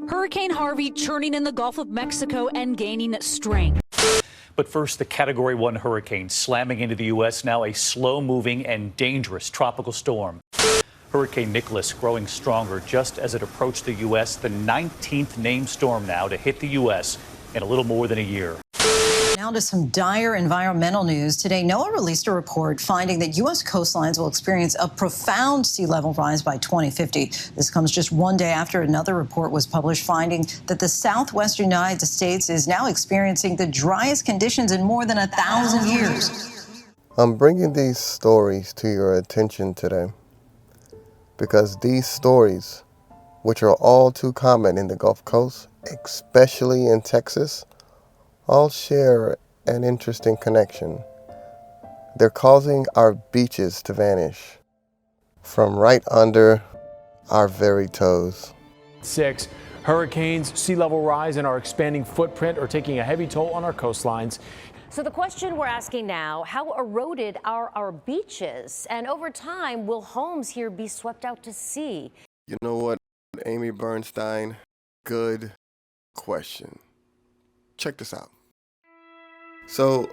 Hurricane Harvey churning in the Gulf of Mexico and gaining strength. But first, the Category 1 hurricane slamming into the U.S., now a slow-moving and dangerous tropical storm. Hurricane Nicholas growing stronger just as it approached the U.S., the 19th named storm now to hit the U.S. in a little more than a year. Now to some dire environmental news. Today, NOAA released a report finding that U.S. coastlines will experience a profound sea level rise by 2050. This comes just one day after another report was published finding that the southwestern United States is now experiencing the driest conditions in more than 1,000 years. I'm bringing these stories to your attention today because these stories, which are all too common in the Gulf Coast, especially in Texas, all share an interesting connection. They're causing our beaches to vanish from right under our very toes. 6. Hurricanes, sea level rise, and our expanding footprint are taking a heavy toll on our coastlines. So the question we're asking now, how eroded are our beaches? And over time, will homes here be swept out to sea? You know what, Amy Bernstein? Good question. Check this out. So,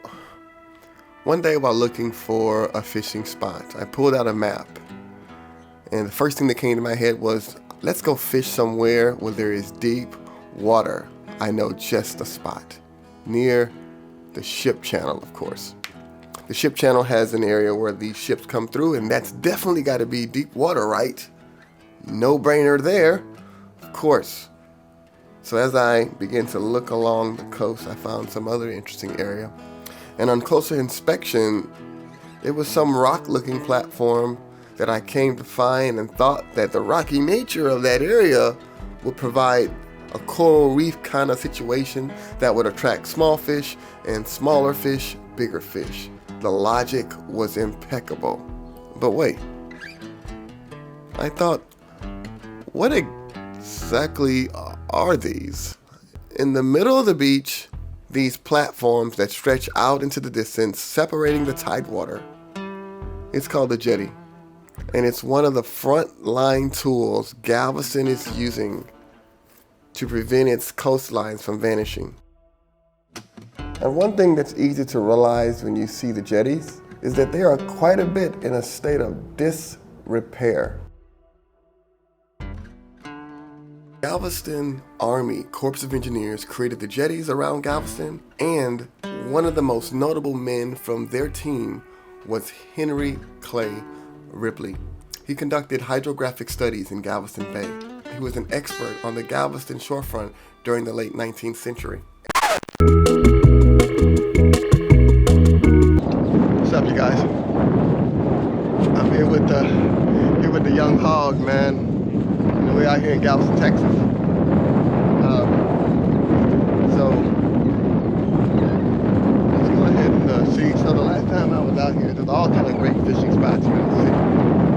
one day while looking for a fishing spot, I pulled out a map. And the first thing that came to my head was, let's go fish somewhere where there is deep water. I know just the spot. Near the Ship Channel, of course. The Ship Channel has an area where these ships come through, and that's definitely got to be deep water, right? No brainer there, of course. So as I began to look along the coast, I found some other interesting area. And on closer inspection, it was some rock-looking platform that I came to find and thought that the rocky nature of that area would provide a coral reef kind of situation that would attract small fish and smaller fish, bigger fish. The logic was impeccable. But wait, I thought, what exactly are these? In the middle of the beach, these platforms that stretch out into the distance, separating the tidewater. It's called a jetty, and it's one of the front-line tools Galveston is using to prevent its coastlines from vanishing. And one thing that's easy to realize when you see the jetties is that they are quite a bit in a state of disrepair. Galveston Army Corps of Engineers created the jetties around Galveston, and one of the most notable men from their team was Henry Clay Ripley. He conducted hydrographic studies in Galveston Bay. He was an expert on the Galveston shorefront during the late 19th century. What's up, you guys? I'm here with the young hog, man. You know, we're out here in Galveston, Texas. So let's go ahead and see. So the last time I was out here, there's all kind of great fishing spots here in the city.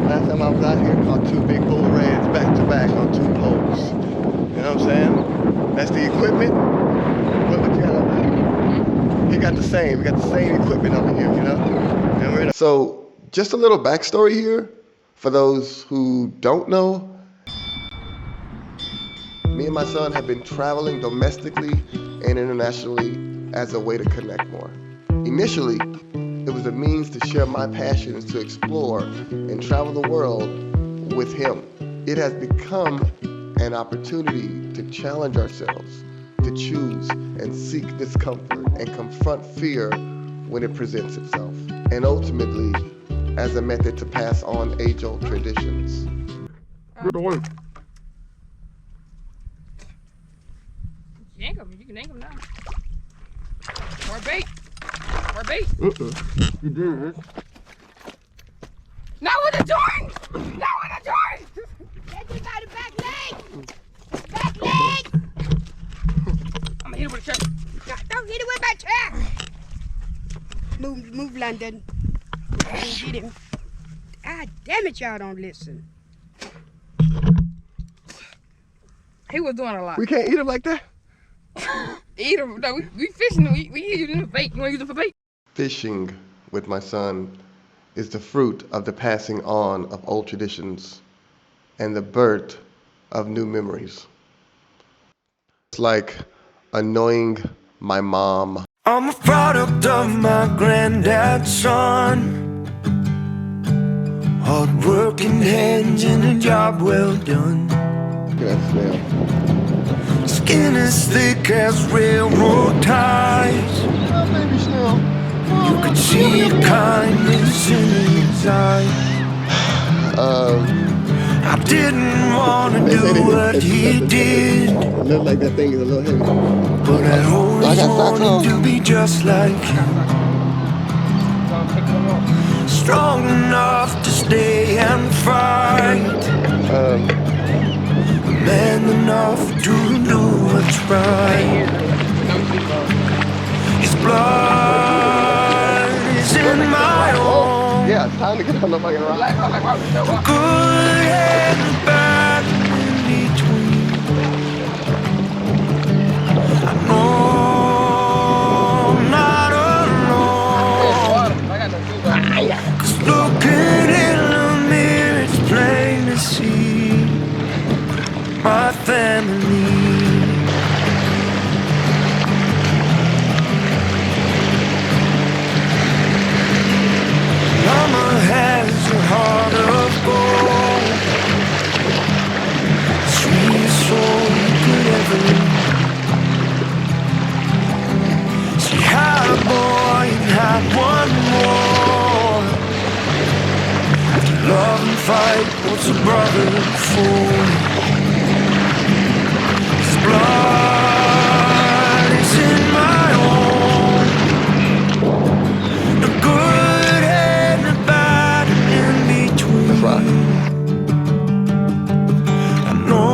Last time I was out here, caught 2 big bull reds back to back on 2 poles. You know what I'm saying? That's the equipment. What you got over here? He got the same. We got the same equipment over here, you know? And we're so just a little backstory here for those who don't know. Me and my son have been traveling domestically and internationally as a way to connect more. Initially, it was a means to share my passions to explore and travel the world with him. It has become an opportunity to challenge ourselves, to choose and seek discomfort and confront fear when it presents itself, and ultimately as a method to pass on age-old traditions. Yank them. You can yank them now. Or bait. Or bait. You did. Not with the joint! Not with the joint! Get you by the back leg! Back leg! I'm gonna hit it with a chair. No, don't hit it with my chair! Move, London. Get him. Ah, damn it, y'all don't listen. He was doing a lot. We can't eat him like that? Eat them. No, we fishing. We using it for bait. You want to use it for bait? Fishing with my son is the fruit of the passing on of old traditions and the birth of new memories. It's like annoying my mom. I'm a product of my granddad's son. Hard-working hands and a job well done. Look at that snail. Skin as thick as railroad ties. Oh, baby snail. You could see kindness in his eyes. I didn't want to do what he did. It looks like that thing is a little heavy. But I always wanted to be just like him. Strong enough to stay and fight. Man enough to do what's right. His blood is in my own. Yeah, it's time to get on the fucking rock. Good and bad in between. I know I'm not alone. 'Cause looking in the mirror, it's plain to see my family. Mama has a heart of gold, sweet soul could ever. She had a boy and had one more. To love and fight what's a brother for. His blood is in my own. The good and the bad in between. That's right. I know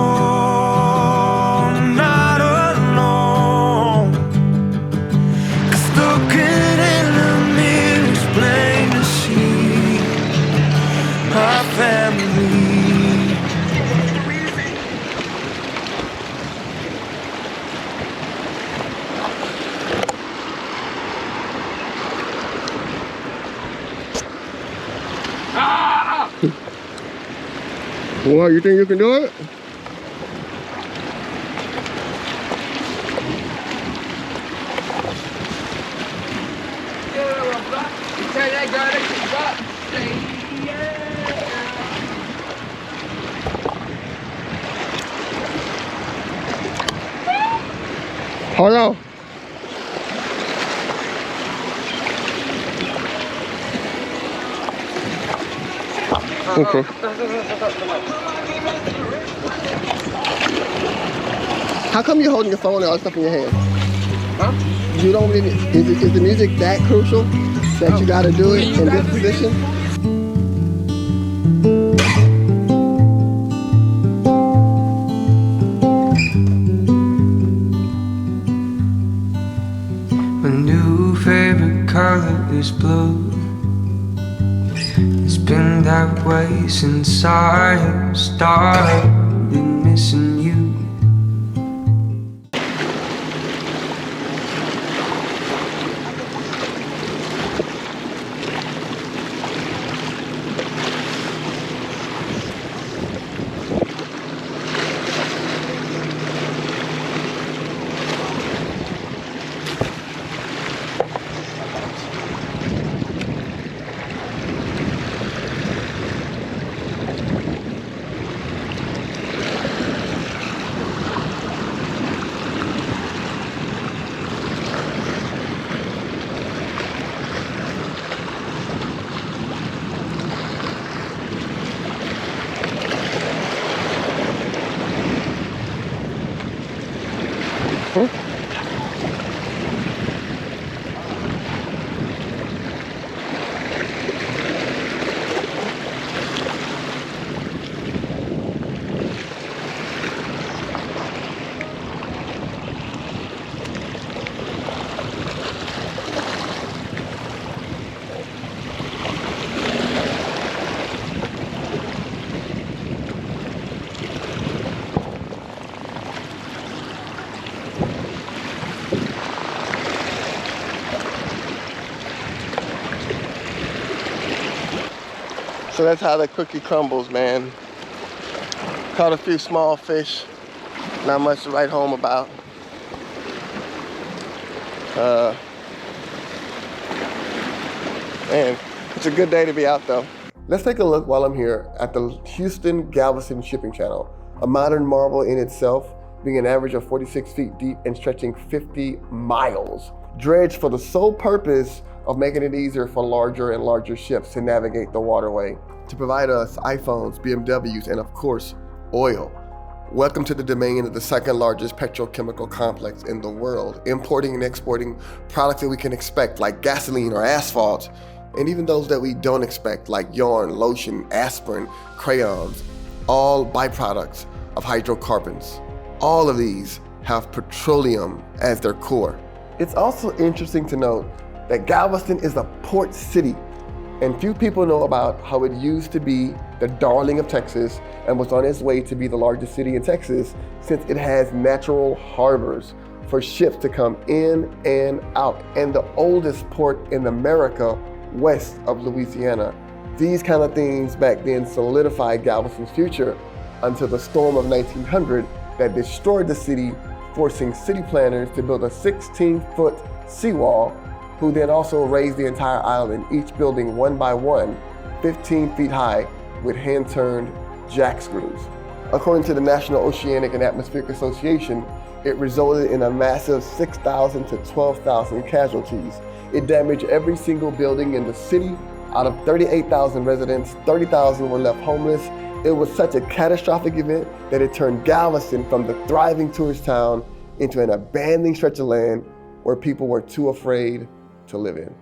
I'm not alone. 'Cause looking in the mirror is plain to see my family. What, you think you can do it? Hold on. Okay. How come you're holding your phone and all stuff in your hand? Huh? You don't really, is the music that crucial that you gotta do it in this position? My new favorite color is blue. It's been that way since I started missing you. So that's how the cookie crumbles, man. Caught a few small fish. Not much to write home about. Man, it's a good day to be out though. Let's take a look while I'm here at the Houston-Galveston Shipping Channel, a modern marvel in itself, being an average of 46 feet deep and stretching 50 miles. Dredged for the sole purpose of making it easier for larger and larger ships to navigate the waterway, to provide us iPhones, BMWs, and of course, oil. Welcome to the domain of the second largest petrochemical complex in the world, importing and exporting products that we can expect like gasoline or asphalt, and even those that we don't expect like yarn, lotion, aspirin, crayons, all byproducts of hydrocarbons. All of these have petroleum as their core. It's also interesting to note that Galveston is a port city, and few people know about how it used to be the darling of Texas and was on its way to be the largest city in Texas, since it has natural harbors for ships to come in and out, and the oldest port in America west of Louisiana. These kind of things back then solidified Galveston's future until the storm of 1900 that destroyed the city, forcing city planners to build a 16-foot seawall, who then also raised the entire island, each building one by one, 15 feet high, with hand-turned jack screws. According to the National Oceanic and Atmospheric Association, it resulted in a massive 6,000 to 12,000 casualties. It damaged every single building in the city. Out of 38,000 residents, 30,000 were left homeless. It was such a catastrophic event that it turned Galveston from the thriving tourist town into an abandoned stretch of land where people were too afraid to live in.